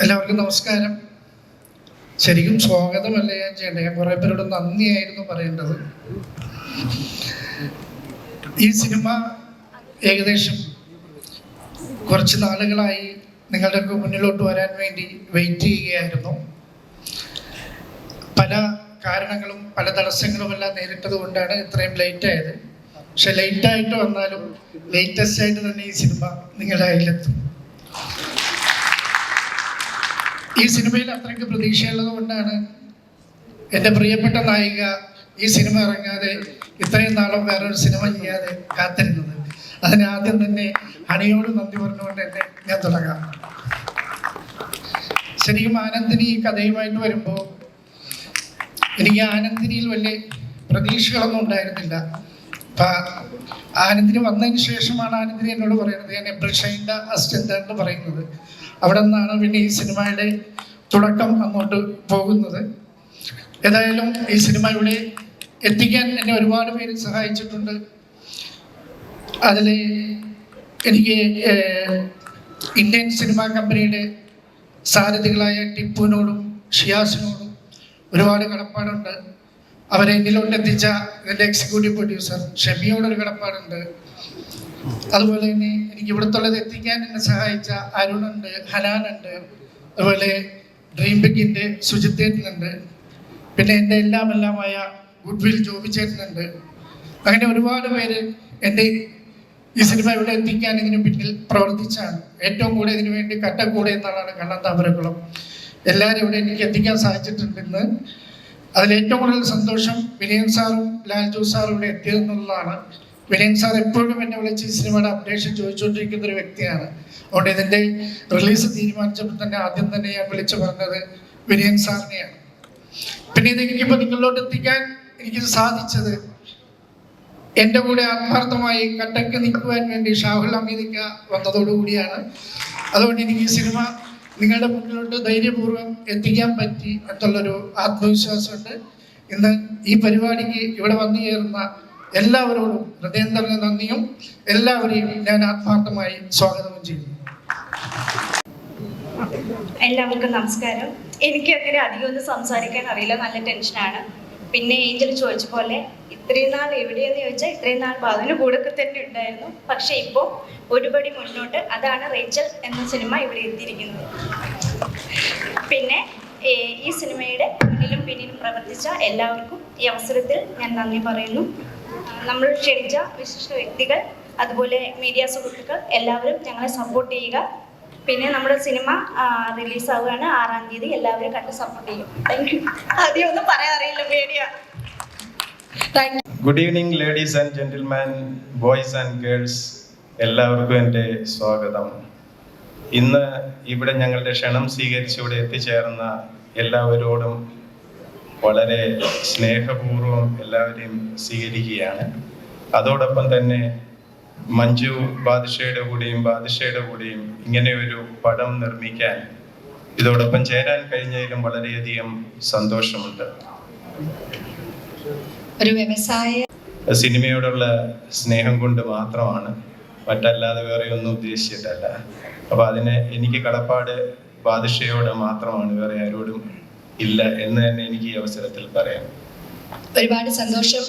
എല്ലാവർക്കും നമസ്കാരം. ശരിക്കും സ്വാഗതമല്ല ഞാൻ ചെയ്യേണ്ടത്, ഞാൻ കുറേ പേരോട് നന്ദിയായിരുന്നു പറയേണ്ടത്. ഈ സിനിമ ഏകദേശം കുറച്ച് നാളുകളായി നിങ്ങളുടെയൊക്കെ മുന്നിലോട്ട് വരാൻ വേണ്ടി വെയിറ്റ് ചെയ്യുകയായിരുന്നു. പല കാരണങ്ങളും പല തടസ്സങ്ങളും എല്ലാം നേരിട്ടത് കൊണ്ടാണ് ഇത്രയും ലേറ്റ് ആയത്. പക്ഷെ ലേറ്റായിട്ട് വന്നാലും ലേറ്റസ്റ്റ് ആയിട്ട് തന്നെ ഈ സിനിമ നിങ്ങളുടെ കയ്യിലെത്തും. ഈ സിനിമയിൽ അത്രയ്ക്ക് പ്രതീക്ഷയുള്ളത് കൊണ്ടാണ് എൻ്റെ പ്രിയപ്പെട്ട നായിക ഈ സിനിമ ഇറങ്ങാതെ ഇത്രയും നാളും വേറൊരു സിനിമ ചെയ്യാതെ കാത്തിരുന്നത്. അതിന് ആദ്യം തന്നെ ഹണിയോട് നന്ദി പറഞ്ഞുകൊണ്ട് തന്നെ ഞാൻ തുടങ്ങാം. ശരിക്കും ആനന്ദിനി ഈ കഥയുമായിട്ട് വരുമ്പോൾ എനിക്ക് ആനന്ദിനിയിൽ വലിയ പ്രതീക്ഷകളൊന്നും ഉണ്ടായിരുന്നില്ല. അപ്പം ആനന്ദിനി വന്നതിന് ശേഷമാണ് ആനന്ദിനി എന്നോട് പറയുന്നത്, ഞാൻ എബ്രിഷൈൻ്റെ അസിസ്റ്റൻ്റാണെന്ന് പറയുന്നത്. അവിടെ നിന്നാണ് പിന്നെ ഈ സിനിമയുടെ തുടക്കം അങ്ങോട്ട് പോകുന്നത്. ഏതായാലും ഈ സിനിമ ഇവിടെ എത്തിക്കാൻ എന്നെ ഒരുപാട് പേര് സഹായിച്ചിട്ടുണ്ട്. അതിൽ എനിക്ക് ഇന്ത്യൻ സിനിമാ കമ്പനിയുടെ സാരഥികളായ ടിപ്പുവിനോടും ഷിയാസിനോടും ഒരുപാട് കടപ്പാടുണ്ട്. അവരെ എന്നിലോട്ട് എത്തിച്ച ഇതിൻ്റെ എക്സിക്യൂട്ടീവ് പ്രൊഡ്യൂസർ ഷെമിയോടൊരു കടപ്പാടുണ്ട്. അതുപോലെ തന്നെ എനിക്ക് ഇവിടുത്തുള്ളത് എത്തിക്കാൻ എന്നെ സഹായിച്ച അരുണുണ്ട്, ഹനാനുണ്ട്, അതുപോലെ ഡ്രീം ബിഗിൻ്റെ സുജിത്തേട്ടനുണ്ട്, പിന്നെ എൻ്റെ എല്ലാമായ ഗുഡ്വിൽ ജോബിച്ചേട്ടനുണ്ട്. അങ്ങനെ ഒരുപാട് പേര് എൻ്റെ ഈ സിനിമ ഇവിടെ എത്തിക്കാൻ ഇതിന് പിന്നിൽ പ്രവർത്തിച്ചാണ്. ഏറ്റവും കൂടുതൽ ഇതിനു വേണ്ടി കട്ടക്കൂടെ എന്നാണ് കണ്ണൻ താമരക്കുളം. എല്ലാവരും ഇവിടെ എനിക്ക് എത്തിക്കാൻ സാധിച്ചിട്ടുണ്ടെന്ന്. അതിലേറ്റവും കൂടുതൽ സന്തോഷം വിനയൻ സാറും ലാൽജു സാറും ഇവിടെ എത്തിയതെന്നുള്ളതാണ്. വിനയൻ സാർ എപ്പോഴും എന്നെ വിളിച്ച് ഈ സിനിമയുടെ അപ്ഡേഷൻ ചോദിച്ചുകൊണ്ടിരിക്കുന്ന ഒരു വ്യക്തിയാണ്. അതുകൊണ്ട് ഇതിൻ്റെ റിലീസ് തീരുമാനിച്ചപ്പോൾ തന്നെ ആദ്യം തന്നെ ഞാൻ വിളിച്ചു പറഞ്ഞത് വിനയൻ സാറിനെയാണ്. പിന്നെ ഇത് എനിക്കിപ്പോൾ നിങ്ങളിലോട്ട് എത്തിക്കാൻ എനിക്ക് സാധിച്ചത് എൻ്റെ കൂടെ ആത്മാർത്ഥമായി കട്ടക്ക് നിൽക്കുവാൻ വേണ്ടി ഷാഹുൽ അമീദിക്ക വന്നതോടുകൂടിയാണ്. അതുകൊണ്ട് എനിക്ക് ഈ സിനിമ നിങ്ങളുടെ മുന്നിലോട്ട് ധൈര്യപൂർവ്വം എത്തിക്കാൻ പറ്റി എന്നുള്ളൊരു ആത്മവിശ്വാസമുണ്ട്. ഇന്ന് ഈ പരിപാടിക്ക് ഇവിടെ വന്നു ചേർന്ന എല്ലാവരോടും ഹൃദയം നിറഞ്ഞ നന്ദിയും എല്ലാവരെയും ഞാൻ ആത്മാർത്ഥമായി സ്വാഗതവും ചെയ്യുന്നു. എല്ലാവർക്കും നമസ്കാരം. എനിക്ക് അങ്ങനെ അധികം ഒന്നും സംസാരിക്കാൻ അറിയില്ല, നല്ല ടെൻഷനാണ്. പിന്നെ ഏഞ്ചൽ ചോദിച്ച പോലെ ഇത്രയും നാൾ എവിടെയെന്ന് ചോദിച്ചാൽ ഇത്രയും നാൾ അതിന് കൂടെ തന്നെ ഉണ്ടായിരുന്നു. പക്ഷെ ഇപ്പോൾ ഒരുപടി മുന്നോട്ട്, അതാണ് റേച്ചൽ എന്ന സിനിമ ഇവിടെ എത്തിയിരിക്കുന്നത്. പിന്നെ ഈ സിനിമയുടെ മുന്നിലും പിന്നിലും പ്രവർത്തിച്ച എല്ലാവർക്കും ഈ അവസരത്തിൽ ഞാൻ നന്ദി പറയുന്നു. നമ്മൾ ക്ഷണിച്ച വിശിഷ്ട വ്യക്തികൾ, അതുപോലെ മീഡിയ സുഹൃത്തുക്കൾ എല്ലാവരും ഞങ്ങളെ സപ്പോർട്ട് ചെയ്യുക. പിന്നെ നമ്മുടെ സിനിമ റിലീസാവുകയാണ് 6-ാം തീയതി. എല്ലാവരും കണ്ട് സപ്പോർട്ട് ചെയ്യും. Thank you. ആദ്യം ഒന്നും പറയാൻ അറിയില്ല, പേടിയാ. Good evening ladies and gentleman, boys and girls, എല്ലാവർക്കും എൻ്റെ സ്വാഗതം. ഇന്ന് ഇവിടെ ഞങ്ങളുടെ ക്ഷണം സ്വീകരിച്ച് ഇവിടെ എത്തിച്ചേർന്ന എല്ലാവരോടും വളരെ സ്നേഹപൂർവ്വം എല്ലാവരെയും സ്വീകരിക്കുകയാണ്. അതോടൊപ്പം തന്നെ മഞ്ജു ബാദുഷയുടെ കൂടെയും ഇങ്ങനെ ഒരു പടം നിർമ്മിക്കാൻ ഇതോടൊപ്പം ചേരാൻ കഴിഞ്ഞതിലും വളരെയധികം സന്തോഷമുണ്ട്. ഒരു വ്യവസായ സിനിമയോടുള്ള സ്നേഹം കൊണ്ട് മാത്രമാണ്, മറ്റല്ലാതെ വേറെ ഒന്നും ഉദ്ദേശിച്ചിട്ടല്ല. അപ്പൊ അതിന് എനിക്ക് കടപ്പാട് ബാദുഷയോട് മാത്രമാണ്, വേറെ ആരോടും ഇല്ല എന്ന് തന്നെ എനിക്ക് ഈ അവസരത്തിൽ പറയാം. ഒരുപാട് സന്തോഷം.